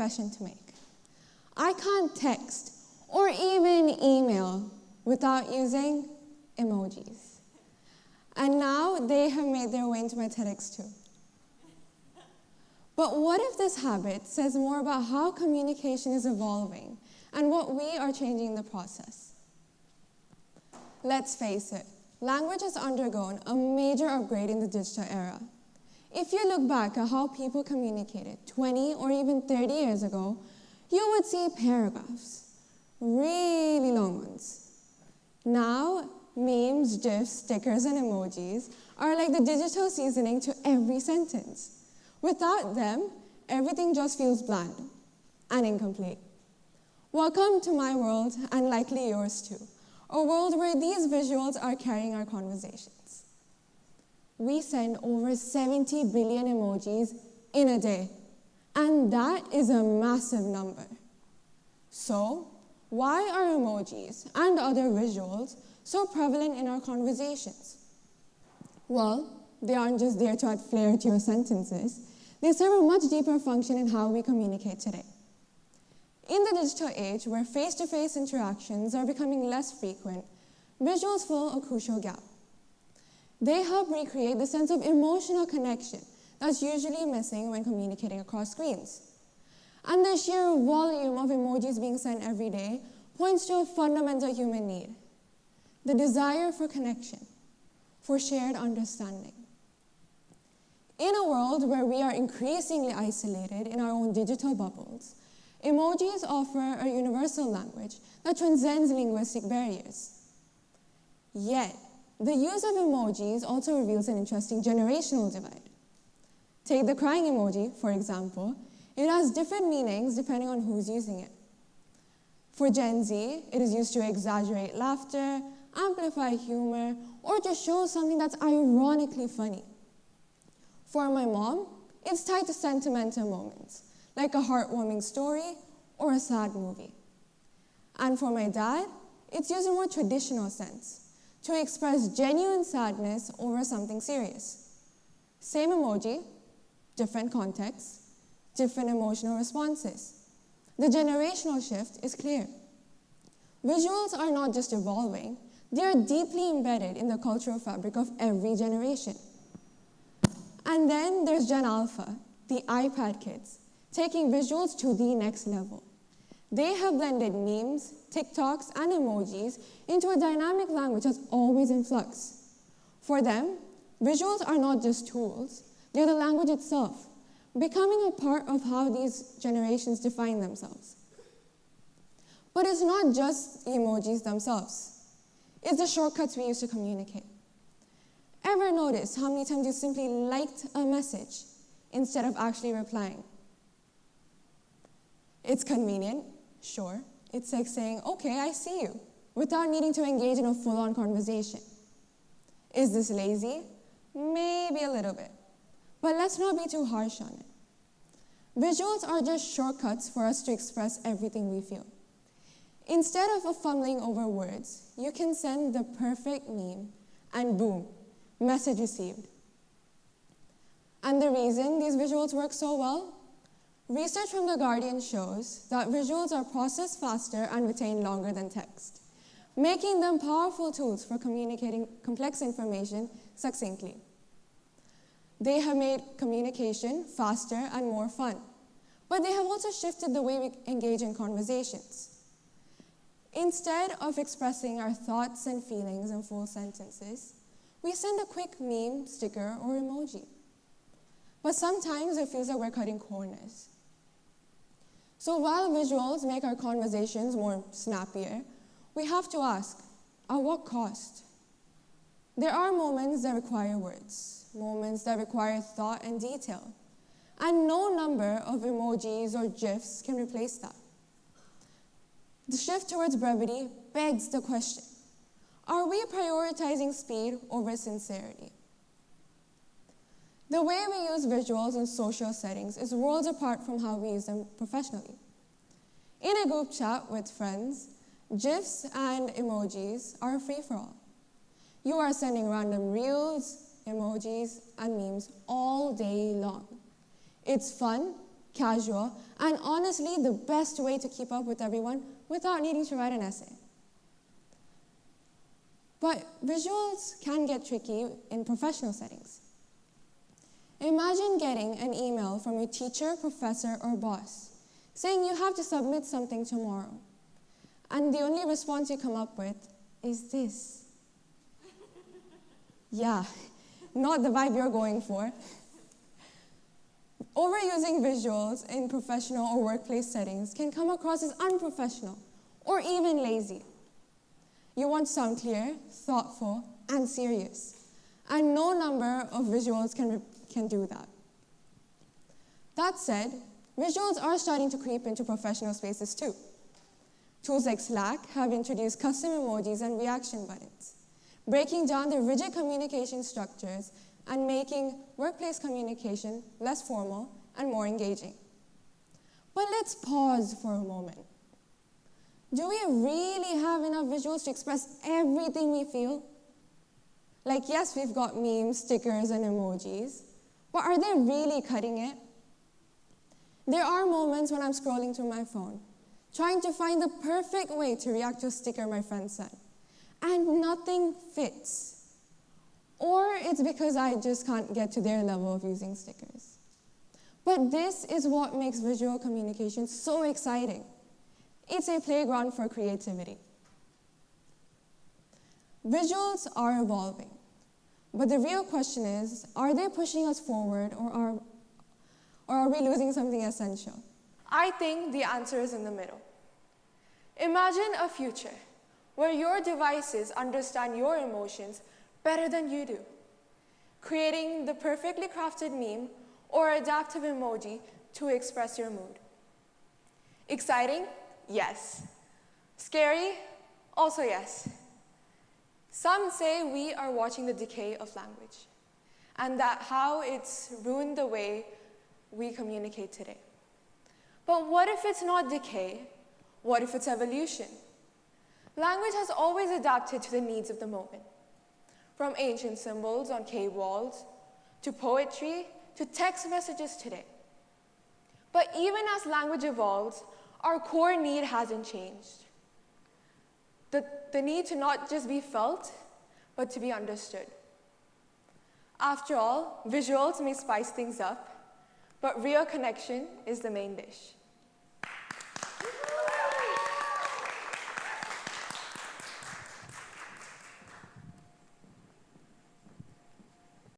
confession to make. I can't text or even email without using emojis. And now they have made their way into my TEDx too. But what if this habit says more about how communication is evolving and what we are changing in the process? Let's face it, language has undergone a major upgrade in the digital era. If you look back at how people communicated 20 or even 30 years ago, you would see paragraphs, really long ones. Now, memes, GIFs, stickers, and emojis are like the digital seasoning to every sentence. Without them, everything just feels bland and incomplete. Welcome to my world, and likely yours too, a world where these visuals are carrying our conversations. We send over 70 billion emojis in a day, and that is a massive number. So, why are emojis and other visuals so prevalent in our conversations? Well, they aren't just there to add flair to your sentences. They serve a much deeper function in how we communicate today. In the digital age, where face-to-face interactions are becoming less frequent, visuals fill a crucial gap. They help recreate the sense of emotional connection that's usually missing when communicating across screens. And the sheer volume of emojis being sent every day points to a fundamental human need: the desire for connection, for shared understanding. In a world where we are increasingly isolated in our own digital bubbles, emojis offer a universal language that transcends linguistic barriers. Yet, the use of emojis also reveals an interesting generational divide. Take the crying emoji, for example. It has different meanings depending on who's using it. For Gen Z, it is used to exaggerate laughter, amplify humor, or to show something that's ironically funny. For my mom, it's tied to sentimental moments, like a heartwarming story or a sad movie. And for my dad, it's used in a more traditional sense, to express genuine sadness over something serious. Same emoji, different context, different emotional responses. The generational shift is clear. Visuals are not just evolving, they are deeply embedded in the cultural fabric of every generation. And then there's Gen Alpha, the iPad kids, taking visuals to the next level. They have blended memes, TikToks, and emojis into a dynamic language that's always in flux. For them, visuals are not just tools, they're the language itself, becoming a part of how these generations define themselves. But it's not just the emojis themselves. It's the shortcuts we use to communicate. Ever notice how many times you simply liked a message instead of actually replying? It's convenient, sure. It's like saying, okay, I see you, without needing to engage in a full-on conversation. Is this lazy? Maybe a little bit. But let's not be too harsh on it. Visuals are just shortcuts for us to express everything we feel. Instead of fumbling over words, you can send the perfect meme, and boom, message received. And the reason these visuals work so well? Research from The Guardian shows that visuals are processed faster and retained longer than text, making them powerful tools for communicating complex information succinctly. They have made communication faster and more fun, but they have also shifted the way we engage in conversations. Instead of expressing our thoughts and feelings in full sentences, we send a quick meme, sticker, or emoji. But sometimes it feels like we're cutting corners. So while visuals make our conversations more snappier, we have to ask, at what cost? There are moments that require words, moments that require thought and detail, and no number of emojis or GIFs can replace that. The shift towards brevity begs the question, are we prioritizing speed over sincerity? The way we use visuals in social settings is worlds apart from how we use them professionally. In a group chat with friends, GIFs and emojis are a free-for-all. You are sending random reels, emojis, and memes all day long. It's fun, casual, and honestly the best way to keep up with everyone without needing to write an essay. But visuals can get tricky in professional settings. Imagine getting an email from your teacher, professor, or boss saying you have to submit something tomorrow, and the only response you come up with is this. Yeah, not the vibe you're going for. Overusing visuals in professional or workplace settings can come across as unprofessional or even lazy. You want to sound clear, thoughtful, and serious, and no number of visuals can do that. That said, visuals are starting to creep into professional spaces too. Tools like Slack have introduced custom emojis and reaction buttons, breaking down the rigid communication structures and making workplace communication less formal and more engaging. But let's pause for a moment. Do we really have enough visuals to express everything we feel? Like, yes, we've got memes, stickers, and emojis, but are they really cutting it? There are moments when I'm scrolling through my phone, trying to find the perfect way to react to a sticker my friend sent, and nothing fits. Or it's because I just can't get to their level of using stickers. But this is what makes visual communication so exciting. It's a playground for creativity. Visuals are evolving, but the real question is, are they pushing us forward, or are we losing something essential? I think the answer is in the middle. Imagine a future where your devices understand your emotions better than you do, creating the perfectly crafted meme or adaptive emoji to express your mood. Exciting? Yes. Scary? Also yes. Some say we are watching the decay of language, and that how it's ruined the way we communicate today. But what if it's not decay? What if it's evolution? Language has always adapted to the needs of the moment, from ancient symbols on cave walls, to poetry, to text messages today. But even as language evolves, our core need hasn't changed. The need to not just be felt, but to be understood. After all, visuals may spice things up, but real connection is the main dish.